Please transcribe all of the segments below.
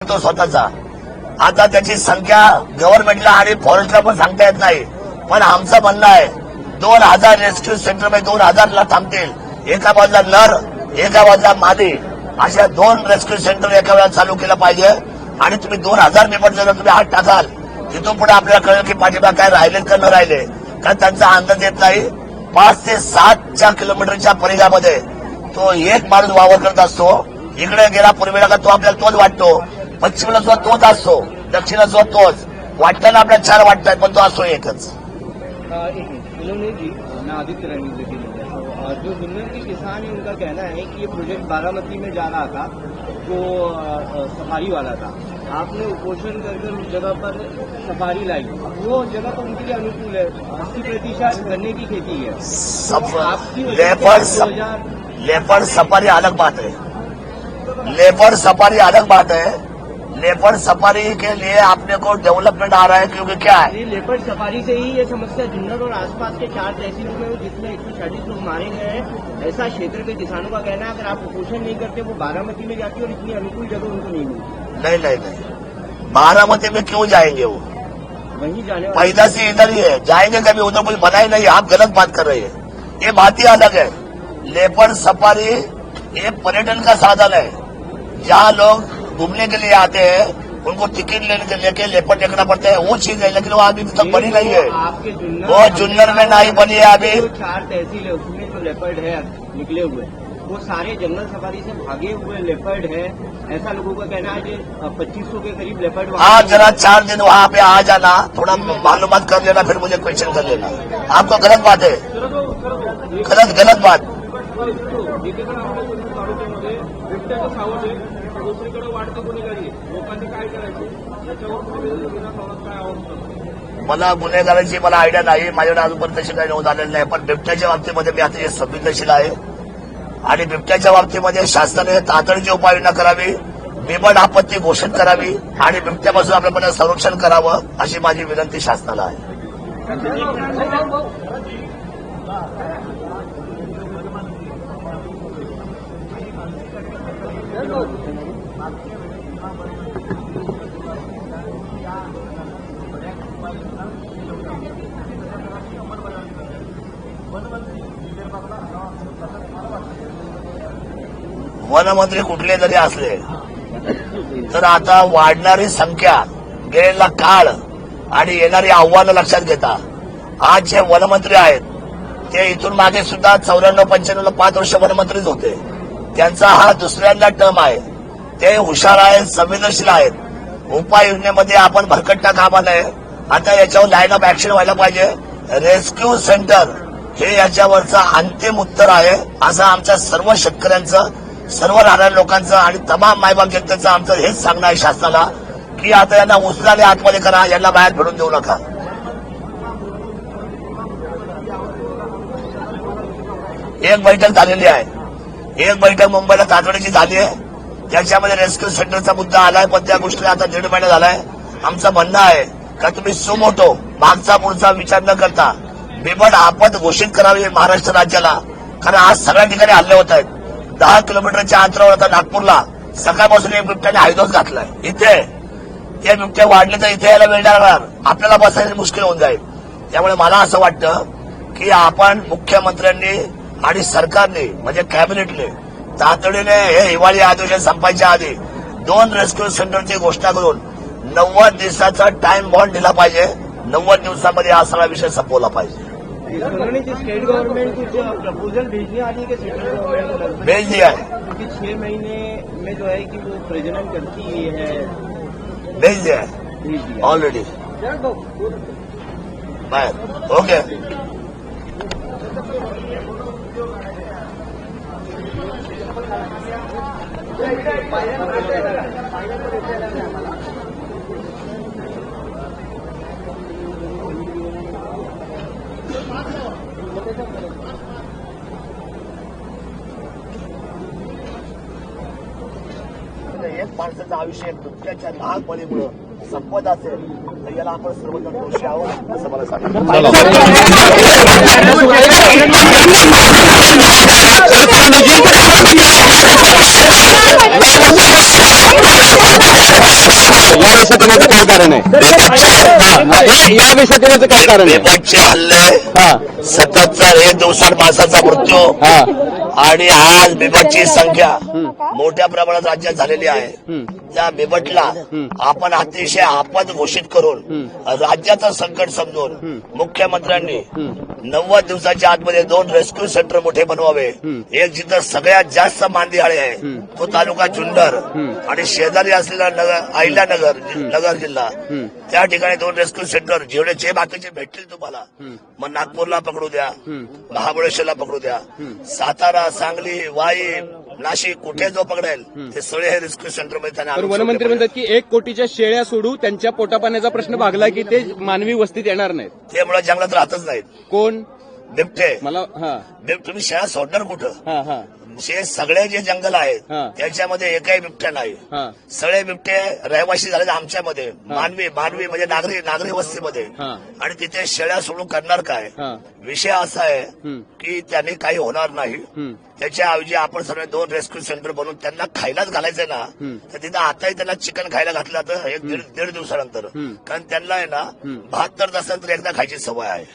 तो स्वतःचा आता त्याची संख्या गव्हर्नमेंटला आणि फॉरेस्टला पण सांगता येत नाही, पण आमचं म्हणणं आहे 2000 रेस्क्यू सेंटर मध्ये 2000 ला थांबतील. एका बाजूला नर, एका बाजूला मादी, अशा 2 रेस्क्यू सेंटर एका वेळा चालू केलं पाहिजे. आणि तुम्ही 2000 मेंबर जर तुम्ही हात टाकाल, तिथून पुढे आपल्याला कळेल की पाठीमागे काय राहिलेत का न राहिले, कारण त्यांचा अंदाज येत नाही. 5 ते 7 किलोमीटरच्या परिघामध्ये तो एक माणूस वावर करत असतो. इकडे गेला पूर्वेला का तो आपल्याला तोच वाटतो, पश्चिमेला सुद्धा तोच असतो, दक्षिणेला सुद्धा तोच. वाटताना आपल्याला 4 वाटतात, पण तो असतो एकच. उन्होंने जी मैं आदित्य रणनीति की जो दुनिया के किसान है उनका कहना है कि ये प्रोजेक्ट बारामती में जा रहा था जो सफारी वाला था, आपने उपोषण करके उस जगह पर सफारी लाई, वो जगह तो उनके लिए अनुकूल है, 80% गन्ने की खेती है. लेपर्ड सफारी अलग बात है, लेपर्ड सफारी अलग बात है. लेपर्ड सफारी के लिए आपने को डेवलपमेंट आ रहा है, क्योंकि क्या है लेपर्ड सफारी से ही ये समस्या जुन्नर और आसपास के 4 तहसीलों में जिसमें 140 लोग मारे गए हैं, ऐसा क्षेत्र के किसानों का कहना है. अगर आप उपोषण नहीं करते वो बारामती में जाती और इतनी अनुकूल जगह उनको नहीं मिलती. नहीं, बारामती में क्यों जाएंगे वो, वहीं जाने पैदा से इधर ही है, जाएंगे कभी उधर कुछ बना ही नहीं. आप गलत बात कर रहे हैं, ये बात ही अलग है. लेपर्ड सफारी ये पर्यटन का साधन है, जहाँ लोग घूमने के लिए आते हैं, उनको टिकट लेके लेपर्ड देखना पड़ता है, वो चीज है. लेकिन वो अभी तक बनी नहीं है, वो जुन्नर में नहीं बनी है अभी. 4 तहसील है उसमें जो लेपर्ड है निकले हुए, वो सारे जंगल सफारी से भागे हुए लेपर्ड है. ऐसा लोगों का कहना है कि 2500 के करीब लेपर्ड. हाँ, जरा 4 दिन वहाँ पे आ जाना, थोड़ा मालूमात कर लेना, फिर मुझे क्वेश्चन कर लेना. आपको गलत बात है, गलत बात. दुसरीकडे वाढतं गुन्हेगारी, लोकांनी काय करायचं याच्यावर मला गुन्हेगारांची मला आयडिया नाही, माझ्याकडे अजूनपर्यंत तशी काही नोंद आलेली नाही. पण बिबट्याच्या बाबतीमध्ये मी आता संवेदनशील आहे आणि बिबट्याच्या बाबतीमध्ये शासनाने तातडीची उपाययोजना करावी, बिबट आपत्ती घोषित करावी आणि बिबट्यापासून आपल्यापर्यंत संरक्षण करावं, अशी माझी विनंती शासनाला आहे. वनमंत्री कुठले जरी असले तर आता वाढणारी संख्या, गेलेला काळ आणि येणारी आव्हानं लक्षात घेता आज जे वनमंत्री आहेत ते इथून मागे सुद्धा 94-95 5 वर्ष वनमंत्रीच होते. त्यांचा हा दुसऱ्यांदा टर्म आहे. ते हुशार आहेत, संवेदनशील आहेत. उपाययोजनेमध्ये आपण भरकटता कामा नये. आता याच्यावर लाईन ऑफ ऍक्शन व्हायला पाहिजे. रेस्क्यू सेंटर हे याच्यावरचं अंतिम उत्तर आहे, असं आमच्या सर्व शेतकऱ्यांचं, सर्व राहणाऱ्या लोकांचं आणि तमाम मायबाप जनतेचं आमचं हेच सांगणं आहे शासनाला, की आता यांना उचलाने आतमध्ये करा, यांना बाहेर फिरून देऊ नका. एक बैठक झालेली आहे, एक बैठक मुंबईला तातडीची झाली आहे, त्याच्यामध्ये रेस्क्यू सेंटरचा मुद्दा आलाय, पण त्या गोष्टीला आता 1.5 महिना झालाय. आमचं म्हणणं आहे का तुम्ही सुमोटो मागचा पुढचा विचार न करता बिबट आपत घोषित करावी महाराष्ट्र राज्याला. कारण आज सगळ्या ठिकाणी हल्ले होत आहेत. 10 किलोमीटरच्या अंतरावर आता नागपूरला सकाळपासून एक बिबट्याने हायदोस घातलाय. इथे ते बिबट्या वाढले तर इथे यायला वेळ लागणार, आपल्याला बसायला मुश्किल होऊन जाईल. त्यामुळे मला असं वाटतं की आपण मुख्यमंत्र्यांनी आणि सरकारने म्हणजे कॅबिनेटने तातडीने हे हिवाळी अधिवेशन संपायच्या आधी 2 रेस्क्यू सेंटरची घोषणा करून 90 दिवसाचा टाइम बॉन्ड दिला पाहिजे. 90 दिवसामध्ये हा सगळा विषय संपवला पाहिजे. स्टेट गवर्नमेंट कुछ प्रपोजल भेजने वाली है सेंट्रल गवर्नमेंट भेज दिया है, क्योंकि 6 महीने में जो है कि वो प्रजनन करती है. भेज दिया है ऑलरेडी. Bye okay. एक माणसाचं आयुष्य बिबट्याच्या लहान बळीमुळे संपत असेल तर याला आपण सर्वजण दोषी आहोत असं मला सांगितलं. देण्याचं काय कारण आहे? या वेशात देण्याचं काय कारण आहे? बिबटचे हल्ले, सततचा 1 दिवसात माणसाचा मृत्यू आणि आज बिबटची संख्या मोठ्या प्रमाणात राज्यात झालेली आहे. त्या बिबटला आपण अतिशय आपद घोषित करून राज्याचं संकट समजून मुख्यमंत्र्यांनी 90 दिवसाच्या आतमध्ये 2 रेस्क्यू सेंटर मोठे बनवावे. एक जिथं सगळ्यात जास्त मांदियाळे आहे तो तालुका जुन्नर आणि शेजारी असलेला अहिल्यानगर जिल्हा, त्या ठिकाणी 2 रेस्क्यू सेंटर जेवढे बाकीचे भेटतील तुम्हाला, मग नागपूरला पकडू द्या, महाबळेश्वरला पकडू द्या, सातारा, सांगली, वाई, नाशिक, कुठे जो पकडेल ते सगळे हे रेस्क्यू सेंटर मध्ये त्यांना तर वनमंत्री म्हणतात की 1 कोटीच्या शेळ्या सोडू, त्यांच्या पोटापाण्याचा प्रश्न भागला की ते मानवी वस्तीत येणार नाहीत. ते मुळे जंगलात राहतच नाहीत. कोण? बिबटे. मला तुम्ही शेळ्या सोडणार कुठं? हा हे सगळे जे जंगल आहेत त्याच्यामध्ये एकही बिबट्या नाही. सगळे बिबटे रहिवासी झाले आमच्यामध्ये, मानवी म्हणजे नागरी वस्तीमध्ये, आणि तिथे शेळ्या सोडून करणार काय? विषय असा आहे की त्यांनी काही होणार नाही. त्याच्याऐवजी आपण सर्व 2 रेस्क्यू सेंटर बनवून त्यांना खायलाच घालायचंय ना, तर तिथं आताही त्यांना चिकन खायला घातलं तर 1-1.5 दिवसानंतर, कारण त्यांना आहे ना 72 तासानंतर एकदा खायची सवय आहे.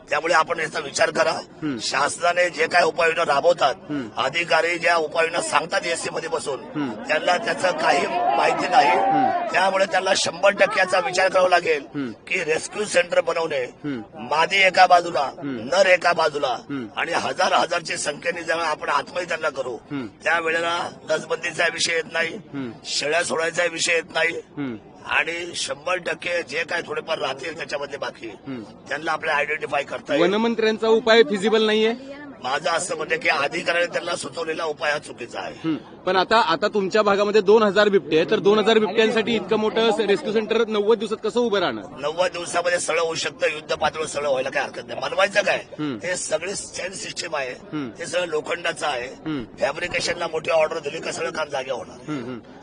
त्यामुळे आपण याचा विचार करा. शासनाने जे काय उपाययोजना राबवतात, अधिकारी ज्या उपाययोजना सांगतात एससी मध्ये बसून, त्यांना त्याचं काही माहिती नाही. त्यामुळे त्यांना 100% याचा विचार करावा लागेल की रेस्क्यू सेंटर बनवणे, मादी एका बाजूला, नर एका बाजूला, आणि हजारची संख्येने जेव्हा आपण आत्महत्या त्यांना करू, त्यावेळेला नसबंदीचा विषय येत नाही, शेळ्या सोडायचा विषय येत नाही, आणि 100% जे काय थोडेफार राहतील त्याच्यामध्ये बाकी त्यांना आपल्याला आयडेंटिफाय करता येईल. वनमंत्र्यांचा उपाय फिजिबल नाहीये माझं असं म्हणजे की अधिकाऱ्याने त्यांना सुचवलेला उपाय हा चुकीचा आहे. पण आता तुमच्या भागामध्ये 2000 बिबटे आहे, तर 2000 बिबट्यांसाठी इतकं मोठं रेस्क्यू सेंटर 90 दिवसात कसं उभं राहणार? 90 दिवसामध्ये सगळं होऊ शकतं, युद्ध पातळीवर सगळं व्हायला काही हरकत नाही. बनवायचं काय, हे सगळी चेन सिस्टीम आहे, ते सगळं लोखंडाचं आहे. फॅब्रिकेशनला मोठी ऑर्डर दिली का सगळं काम जागे होणार,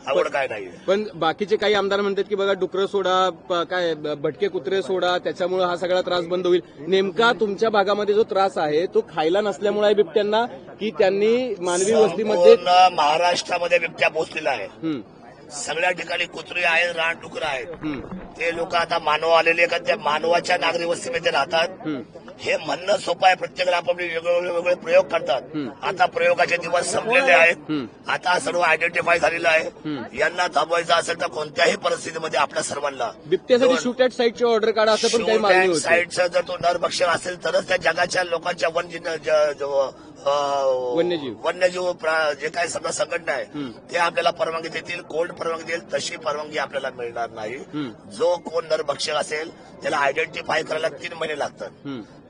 आवड काय नाही. पण बाकीचे काही आमदार म्हणतात की बघा डुकरं सोडा, काय भटके कुत्रे सोडा, त्याच्यामुळे हा सगळा त्रास बंद होईल. नेमका तुमच्या भागामध्ये जो त्रास आहे तो खायला नसल्यामुळे आहे बिबट्यांना, की त्यांनी मानवी वस्तीमध्ये? महाराष्ट्रामध्ये बिबट्या पोहोचलेला आहे. सगळ्या ठिकाणी कुत्री आहेत, रानडुकरं आहेत. ते लोक आता मानव आलेले का त्या मानवाच्या नागरी वस्तीमध्ये राहतात. हे म्हणणं सोपं आहे, प्रत्येकाला आपण वेगवेगळे प्रयोग करतात. आता प्रयोगाचे दिवस संपलेले आहेत, आता सर्व आयडेंटिफाय झालेलं आहे. यांना थांबवायचं असेल तर कोणत्याही परिस्थितीमध्ये आपल्या सर्वांना बिबट्यासाठी शूट ॲट साईटची ऑर्डर काढा, असं पण काही मागणी होती. साईटचा जर तो नरभक्षक असेल तरच त्या जगाच्या लोकांच्या वन्यजीव जे काही सगळं संघटना आहे ते आपल्याला परवानगी देतील, कोर्ट परवानगी देईल, तशी परवानगी आपल्याला मिळणार नाही. जो कोण नरभक्षक असेल त्याला आयडेंटिफाय करायला 3 महिने लागतात,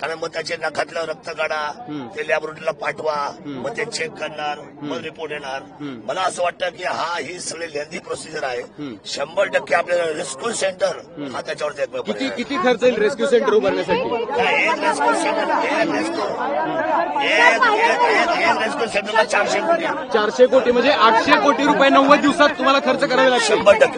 कारण मग त्याचे नखातलं रक्त काढा, ते लॅबोरेटरीला पाठवा, मग ते चेक करणार, मग रिपोर्ट येणार. मला असं वाटतं की ही सगळी लेंदी प्रोसिजर आहे. 100% आपल्याला रेस्क्यू सेंटर हा त्याच्यावर किती खर्च येईल रेस्क्यू सेंटर उभारण्यासाठी? एक रेस्क्यू सेंटरला 400 कोटी. 400 कोटी म्हणजे 800 कोटी रुपये 90 दिवसात तुम्हाला खर्च करावे लागतील. 100%.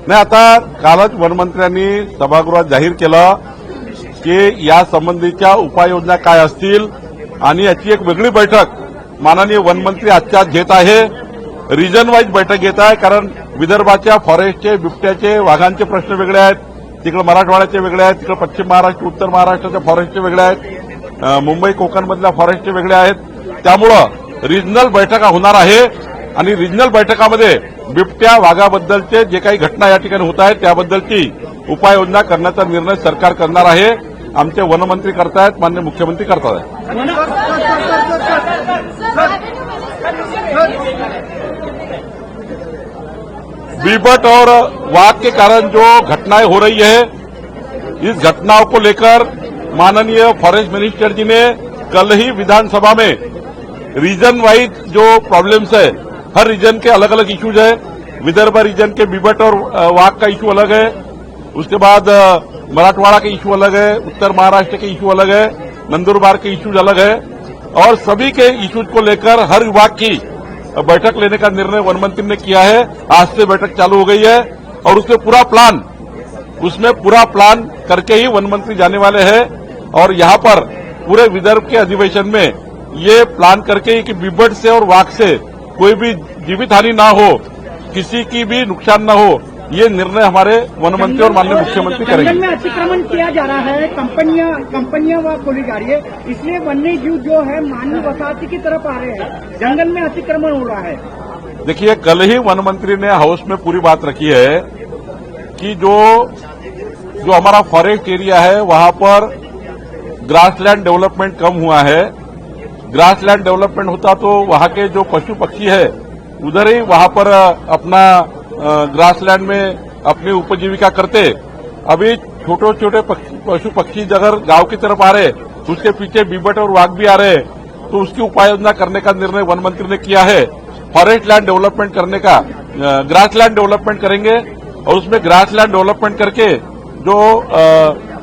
नाही, आता कालच वनमंत्र्यांनी सभागृहात जाहीर केलं की या संबंधीच्या उपाययोजना काय असतील, आणि याची एक वेगळी बैठक माननीय वनमंत्री आजच्या घेत आहे. रिजन वाईज बैठक घेत आहे, कारण विदर्भाच्या फॉरेस्टचे, बिबट्याचे, वाघांचे प्रश्न वेगळे आहेत, तिकडे मराठवाड्याचे वेगळे आहेत, तिकडे पश्चिम महाराष्ट्र, उत्तर महाराष्ट्राच्या फॉरेस्टचे वेगळे आहेत, मुंबई कोकणमधल्या फॉरेस्टचे वेगळे आहेत. त्यामुळं रिजनल बैठका होणार आहे, आणि रिजनल बैठकामध्ये बिबट्या, वाघाबद्दलचे जे काही घटना या ठिकाणी होत आहेत त्याबद्दलची उपाययोजना करण्याचा निर्णय सरकार करणार आहे. आमचे वनमंत्री करतायत, माननीय मुख्यमंत्री करतायत. बिबट और वाघ के कारण जो घटनाएं हो रही है, इस घटनाओं को लेकर माननीय फॉरेस्ट मिनिस्टर जी ने कल ही विधानसभा में रीजन वाइज जो प्रॉब्लम्स है, हर रीजन के अलग अलग इश्यूज है. विदर्भ रीजन के बिबट और वाघ का इश्यू अलग है, उसके बाद मराठवाड़ा के इशू अलग है, उत्तर महाराष्ट्र के इशू अलग है, नंदुरबार के इशूज अलग है और सभी के इशूज को लेकर हर विभाग की बैठक लेने का निर्णय वन मंत्री ने किया है। आज से बैठक चालू हो गई है और उसमें पूरा प्लान करके ही वन मंत्री जाने वाले हैं और यहां पर पूरे विदर्भ के अधिवेशन में ये प्लान करके कि बिबट से और वाघ से कोई भी जीवित हानि ना हो, किसी की भी नुकसान ना हो, ये निर्णय हमारे वन मंत्री और माननीय मुख्यमंत्री करेंगे। जंगल में अतिक्रमण किया जा रहा है, कंपनियां वह खोली जा रही है, इसलिए वन्य जीव जो है मानव वसाहती की तरफ आ रहे हैं, जंगल में अतिक्रमण हो रहा है। देखिए, कल ही वन मंत्री ने हाउस में पूरी बात रखी है कि जो हमारा फॉरेस्ट एरिया है वहां पर ग्रासलैंड डेवलपमेंट कम हुआ है। ग्रासलैंड डेवलपमेंट होता तो वहां के जो पशु पक्षी है उधर ही वहां पर अपना ग्रासलैंड में अपनी उपजीविका करते। अभी छोटे छोटे पशु पक्षी अगर गांव की तरफ आ रहे तो उसके पीछे बिबट और वाघ भी आ रहे, तो उसकी उपाय योजना करने का निर्णय वन मंत्री ने किया है। फॉरेस्ट लैंड डेवलपमेंट करने का, ग्रासलैंड डेवलपमेंट करेंगे और उसमें ग्रासलैंड डेवलपमेंट करके जो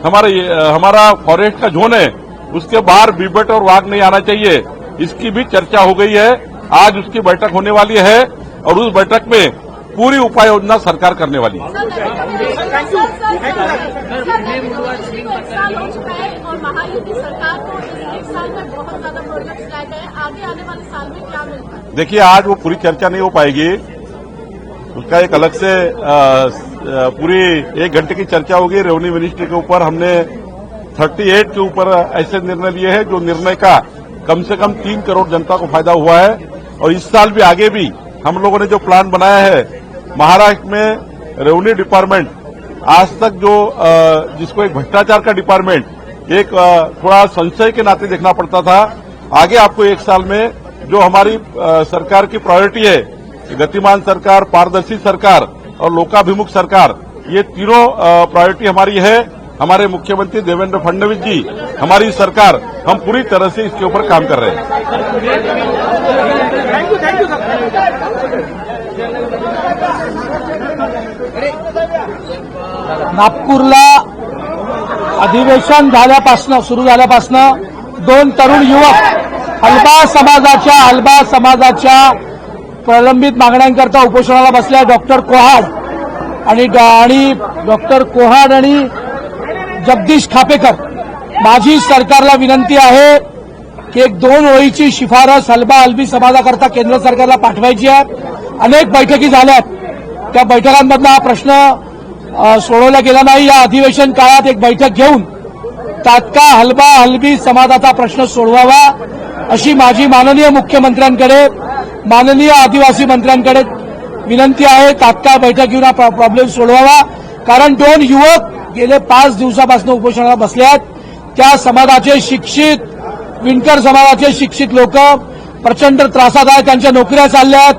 हमारा फॉरेस्ट का जोन है उसके बाहर बिबट और वाघ नहीं आना चाहिए, इसकी भी चर्चा हो गई है। आज उसकी बैठक होने वाली है और उस बैठक में पूरी उपाय योजना सरकार करने वाली है। और महायुति सरकार को एक साल में बहुत ज्यादा प्रोजेक्ट्स लाए गए, आगे आने वाले साल में क्या मिलता है? देखिए, आज वो पूरी चर्चा नहीं हो पाएगी, उसका एक अलग से पूरी 1 घंटे की चर्चा होगी। रेवेन्यू मिनिस्ट्री के ऊपर हमने 38 के ऊपर ऐसे निर्णय लिए हैं जो निर्णय का कम से कम 3 करोड़ जनता को फायदा हुआ है और इस साल भी आगे भी हम लोगों ने जो प्लान बनाया है। महाराष्ट्र में रेवेन्यू डिपार्टमेंट आज तक जो जिसको एक भ्रष्टाचार का डिपार्टमेंट एक थोड़ा संशय के नाते देखना पड़ता था, आगे आपको 1 साल में जो हमारी सरकार की प्रायोरिटी है, गतिमान सरकार, पारदर्शी सरकार और लोकाभिमुख सरकार, ये तीनों प्रायोरिटी हमारी है। हमारे मुख्यमंत्री देवेंद्र फडणवीस जी, हमारी सरकार, हम पूरी तरह से इसके ऊपर काम कर रहे हैं। नागपूरला अधिवेशन सुरू झाल्यापासनं 2 तरुण युवक हलबा समाजाच्या प्रलंबित मागण्यांकरता उपोषणाला बसल्या। डॉक्टर कोहाड आणि जगदीश खापेकर, माझी सरकारला विनंती आहे की एक 2 ओळीची शिफारस हलबी समाजाकरता केंद्र सरकारला पाठवायची आहे। अनेक बैठकी झाल्यात, त्या बैठकांमधला हा प्रश्न सोडवला गेला नाही। या अधिवेशन काळात एक बैठक घेऊन तात्काळ हलबी समाजाचा प्रश्न सोडवावा अशी माझी माननीय मुख्यमंत्र्यांकडे, माननीय आदिवासी मंत्र्यांकडे विनंती आहे। तात्काळ बैठक घेऊन हा प्रॉब्लेम सोडवावा, कारण 2 युवक गेले 5 दिवसापासून उपोषणाला बसले आहेत। त्या समाजाचे शिक्षित, विणकर समाजाचे शिक्षित लोक प्रचंड त्रासात आहेत, त्यांच्या नोकऱ्या चालल्या आहेत,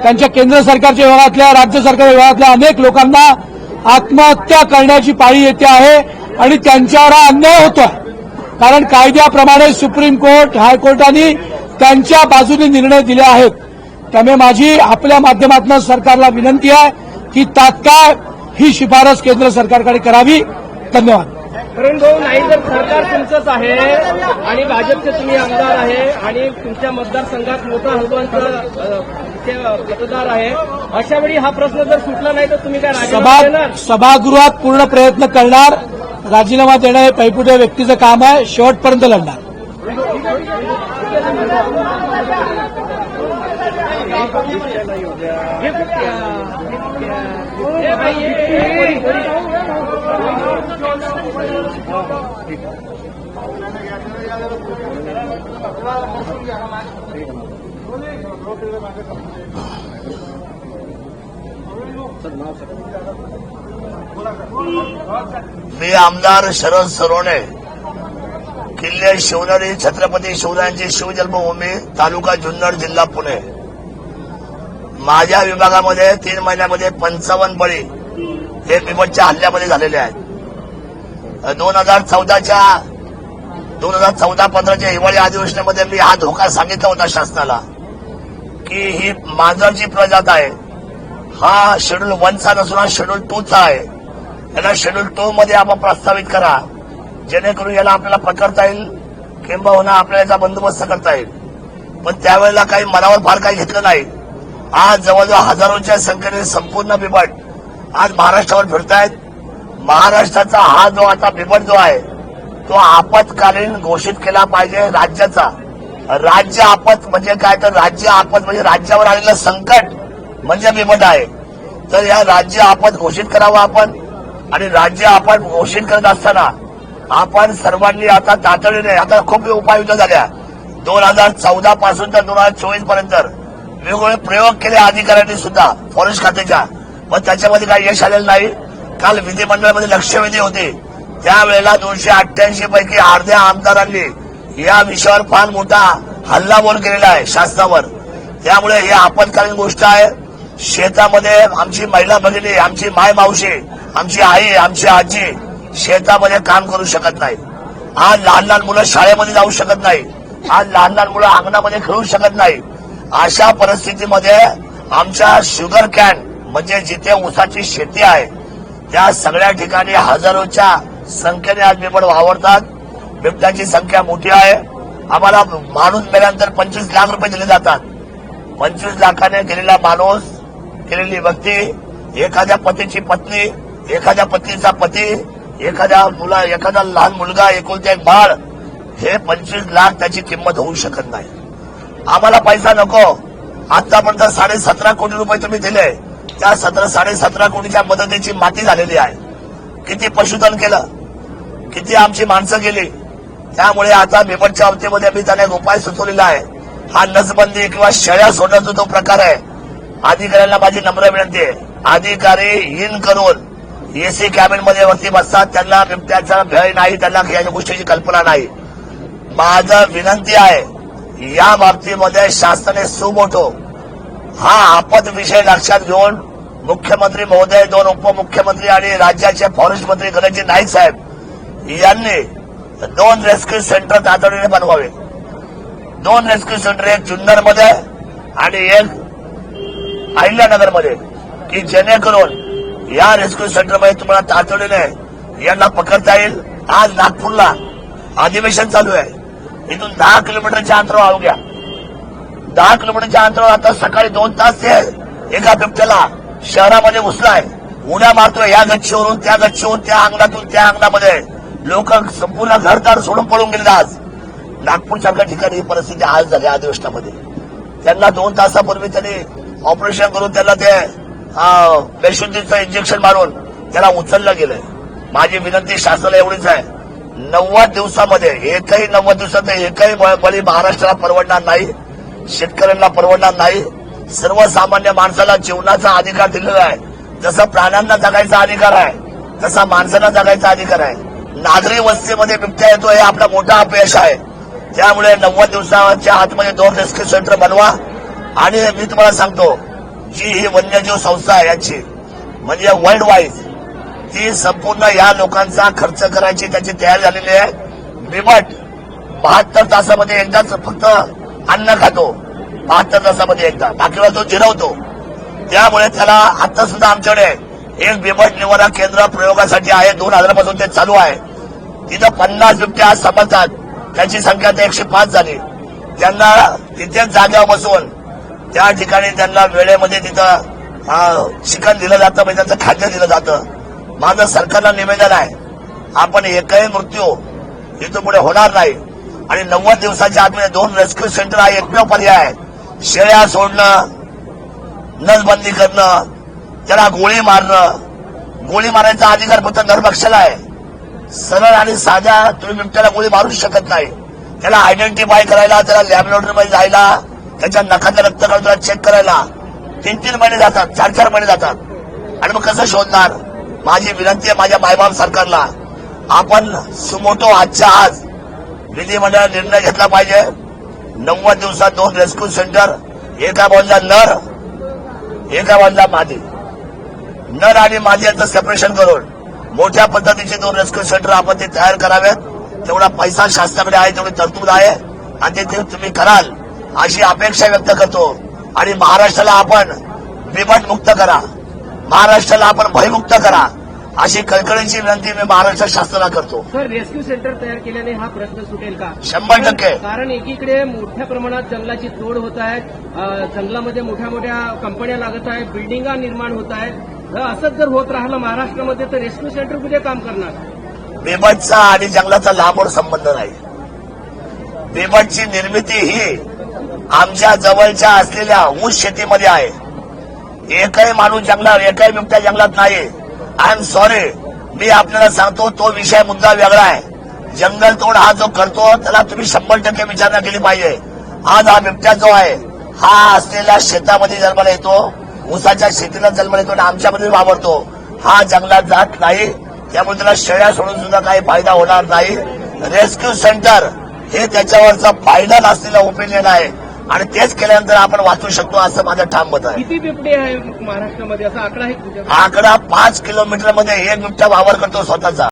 त्यांच्या केंद्र सरकारच्या विभागातल्या, राज्य सरकार विभागातल्या अनेक लोकांना आत्महत्या करण्याची पाळी येते आहे आणि त्यांच्यावर अन्याय होतोय, कारण कायद्याप्रमाणे सुप्रीम कोर्ट, हायकोर्टाने त्यांच्या बाजूने निर्णय दिले आहेत। त्यामुळे माझी आपल्या माध्यमातून सरकारला विनंती आहे की तात्काळ ही शिफारस केंद्र सरकारकडे करावी। धन्यवाद। करण भाऊ, नाही जर सरकार तुमचंच आहे आणि भाजपचे तुम्ही आमदार आहे आणि तुमच्या मतदारसंघात मोठा हलबांचा मतदार आहे, अशा वेळी हा प्रश्न जर सुटला नाही तर तुम्ही काय राजीनामा देणार? सभागृहात पूर्ण प्रयत्न करणार, राजीनामा देणं हे पैपुट्या व्यक्तीचं काम आहे, शेवटपर्यंत लढणार। मी आमदार शरद सोनवणे, किल्ले शिवनेरी, छत्रपती शिवरायांची शिवजन्मभूमी, तालुका जुन्नर, जिल्हा पुणे। माझ्या विभागामध्ये 3 महिन्यामध्ये 55 बळी हे बिबटच्या हल्ल्यामध्ये झालेले आहेत। 2014-15च्या हिवाळी अधिवेशनामध्ये मी हा धोका सांगितला होता शासनाला की ही मांजरची प्रजात आहे, हा शेड्यूल 1चा नसून हा शेड्यूल 2चा आहे। याला शेड्यूल 2 मध्ये आपण प्रस्तावित करा, जेणेकरून याला आपल्याला पकडता येईल किंबहुना आपल्याला याचा बंदोबस्त करता येईल. पण त्यावेळेला काही मनावर फार काही घेतलं नाही. आज जवळजवळ हजारोच्या संख्येने संपूर्ण बिबट आज महाराष्ट्रावर फिरतायत. महाराष्ट्राचा हा जो आता बिबट जो आहे तो आपत्कालीन घोषित केला पाहिजे राज्याचा. राज्य आपत म्हणजे काय, तर राज्य आपत म्हणजे राज्यावर आलेलं संकट म्हणजे बिबट आहे. तर या राज्य आपत घोषित करावं आपण. आणि राज्य आपत घोषित करत असताना आपण सर्वांनी आता तातडीने, आता खूप उपाययोजना झाल्या 2014 पासून तर 2024 पर्यंत वेगवेगळे प्रयोग केले अधिकाऱ्यांनी सुद्धा फॉरेस्ट खात्याच्या, पण त्याच्यामध्ये काही यश आलेलं नाही. काल विधिमंडळामध्ये लक्षवेधी होते, त्यावेळेला 288 पैकी अर्ध्या आमदारांनी या विषयावर फार मोठा हल्लाबोल केलेला आहे शासनावर. त्यामुळे ही आपत्कालीन गोष्ट आहे. शेतामध्ये आमची महिला भगिनी, आमची माय मावशी, आमची आई, आमची आजी शेतामध्ये काम करू शकत नाही. आज लहान लहान मुलं शाळेमध्ये जाऊ शकत नाही. आज लहान लहान मुलं अंगणामध्ये खेळू शकत नाही. अशा परिस्थितीमध्ये आमच्या शुगर कॅन म्हणजे जिथे ऊसाची शेती आहे त्या सगळ्या ठिकाणी हजारोच्या संख्येने आज बिबट वावरतात. बिबट्याची संख्या मोठी आहे. आम्हाला माणूस मेल्यानंतर 25 लाख रुपये दिले जातात. 25 लाखाने गेलेला माणूस, गेलेली व्यक्ती, एखाद्या पतीची पत्नी, एखाद्या पत्नीचा पती, एखादा लहान मुलगा, एकुलते एक बाळ, हे 25 लाख त्याची किंमत होऊ शकत नाही. आम्हाला पैसा नको. आतापर्यंत 17.5 कोटी रुपये तुम्ही दिले, त्या 17.5 कोटीच्या मदतीची माती झालेली आहे. किती पशुधन केलं, किती आमची माणसं गेली. त्यामुळे आता बिबटच्या बाबतीमध्ये मी त्याने एक उपाय सुचवलेला आहे. हा नसबंदी किंवा शेळ्या सोडण्याचा जो प्रकार आहे, अधिकाऱ्यांना माझी नम्र विनंती आहे, अधिकारी इन करून एसी कॅबिनमध्ये वरती बसतात, त्यांना बिबट्याचा भय नाही, त्यांना या गोष्टीची कल्पना नाही. माझं विनंती आहे या बाबतीमध्ये शासनाने सुमोठो हा आपत विषय लक्षात घेऊन मुख्यमंत्री महोदय, 2 उपमुख्यमंत्री आणि राज्याचे फॉरेस्ट मंत्री गणेशजी नाईक साहेब यांनी 2 रेस्क्यू सेंटर तातडीने बनवावे. 2 रेस्क्यू सेंटर, एक जुन्नरमध्ये आणि एक अहिल्यानगरमध्ये, की जेणेकरून या रेस्क्यू सेंटरमध्ये तुम्हाला तातडीने यांना पकडता येईल. आज नागपूरला अधिवेशन चालू आहे. इथून 10 किलोमीटरच्या अंतरावर अवघ्या 10 किलोमीटरच्या अंतरावर आता सकाळी 2 तास ते एका बिबट्याला शहरामध्ये घुसलाय. उड्या मारतोय या गच्चीवरून त्या गच्चीवरून, त्या अंगणातून त्या अंगणामध्ये. लोक संपूर्ण घरदार सोडून पळून गेले. आज नागपूरसारख्या ठिकाणी ही परिस्थिती आज झाली अधिवेशनामध्ये. त्यांना 2 तासापूर्वी त्यांनी ऑपरेशन करून त्यांना ते बेशुद्धीचं इंजेक्शन मारून त्याला उचललं गेलंय. माझी विनंती शासनाला एवढीच आहे, 90 दिवसामध्ये एकही बळी महाराष्ट्राला परवडणार नाही, शेतकऱ्यांना परवडणार नाही. सर्वसामान्य माणसाला जीवनाचा अधिकार दिलेला आहे. जसा प्राण्यांना जगायचा अधिकार आहे तसा माणसाला जगायचा अधिकार आहे. नागरी वस्तीमध्ये बिबट्या येतो हे आपला मोठा अपयश आहे. त्यामुळे 90 दिवसाच्या आतमध्ये 2 रेस्क्यू सेंटर बनवा. आणि मी तुम्हाला सांगतो, जी ही वन्यजीव संस्था आहे याची म्हणजे वर्ल्ड वाईड ती संपूर्ण या लोकांचा खर्च करायची त्याची तयारी झालेली आहे. बिबट 72 तासामध्ये एकदाच फक्त अन्न खातो, 72 तासामध्ये एकदा, बाकीला तो जिरवतो. त्यामुळे त्याला आता सुद्धा आमच्याकडे एक बिबट निवारा केंद्र प्रयोगासाठी आहे. 2000 पासून ते चालू आहे. तिथं 50 बिबट्या आज समजतात. त्याची संख्या आता 105 झाली. त्यांना तिथेच जागेवर बसवून त्या ठिकाणी त्यांना वेळेमध्ये तिथं चिकन दिलं जातं, म्हणजे त्यांचं खाद्य दिलं जातं. माझं सरकारला निवेदन आहे, आपण एकही मृत्यू इथून पुढे होणार नाही. आणि 90 दिवसाच्या आतमध्ये 2 रेस्क्यू सेंटर हा एकमेव पर्याय आहे. शेळ्या सोडणं, नसबंदी करणं, त्याला गोळी मारणं, गोळी मारायचा अधिकार फक्त नरभक्षाला आहे. सरळ आणि साध्या तुम्ही बिबट्याला गोळी मारू शकत नाही. त्याला आयडेंटिफाय करायला, त्याला लॅबोरेटरीमध्ये जायला, त्याच्या नखाचं रक्त काढून त्याला चेक करायला 3-3 महिने जातात, 4-4 महिने जातात. आणि मग कसं शोधणार? माझी विनंती आहे माझ्या मायबाप सरकारला, आपण सुमोटो आजच्या आज विधिमंडळाने निर्णय घेतला पाहिजे. 90 दिवसात 2 रेस्क्यू सेंटर, एका बाजूला नर, एका बाजूला मादी. नर आणि मादी यांचं सेपरेशन करून मोठ्या पद्धतीचे 2 रेस्क्यू सेंटर आपण ते तयार करावेत. तेवढा पैसा शासनाकडे आहे, तेवढी तरतूद आहे आणि ते तुम्ही कराल अशी अपेक्षा व्यक्त करतो. आणि महाराष्ट्राला आपण बिबट मुक्त करा, महाराष्ट्राला आपण भयमुक्त करा. अशी कळकळीची विनंती मी महाराष्ट्र शासनाला करतो. सर, रेस्क्यू सेंटर तयार केल्याने हा प्रश्न सुटेल का? 100%. कारण एकीकडे मोठ्या प्रमाणात जंगलाची तोड होत आहे, जंगलामध्ये मोठ्या मोठ्या कंपन्या लागत आहेत, बिल्डिंगा निर्माण होत आहेत. असंच जर होत राहिलं महाराष्ट्रामध्ये तर रेस्क्यू सेंटर कुठे काम करणार? बिबटचा आणि जंगलाचा लांबवर संबंध नाही. बिबटची निर्मिती ही आमच्या जवळच्या असलेल्या ऊस शेतीमध्ये आहे. एकही माणूस जंगलात, एकही बिबट्या जंगलात नाही. आय एम सॉरी, मी आपल्याला सांगतो तो विषय मुद्दा वेगळा आहे. जंगलतोड हा जो करतो त्याला तुम्ही 100% विचारणा केली पाहिजे. आज हा बिबट्या जो आहे हा असलेल्या शेतामध्ये जन्माला येतो, ऊसाच्या शेतीला जन्माला येतो आणि आमच्यामध्ये वावरतो. हा जंगलात जात नाही, त्यामुळे त्याला शेळ्या सोडून सुद्धा काही फायदा होणार नाही. रेस्क्यू सेंटर हे त्याच्यावरचा फायदा नसलेला ओपिनियन आहे आणि तेच केल्यानंतर आपण वाचू शकतो असं माझं ठाम मत आहे. किती बिबटे आहे महाराष्ट्रामध्ये, असा आकडा आहे? आकडा 5 किलोमीटरमध्ये एक बिबट्या वावर करतो स्वतःचा.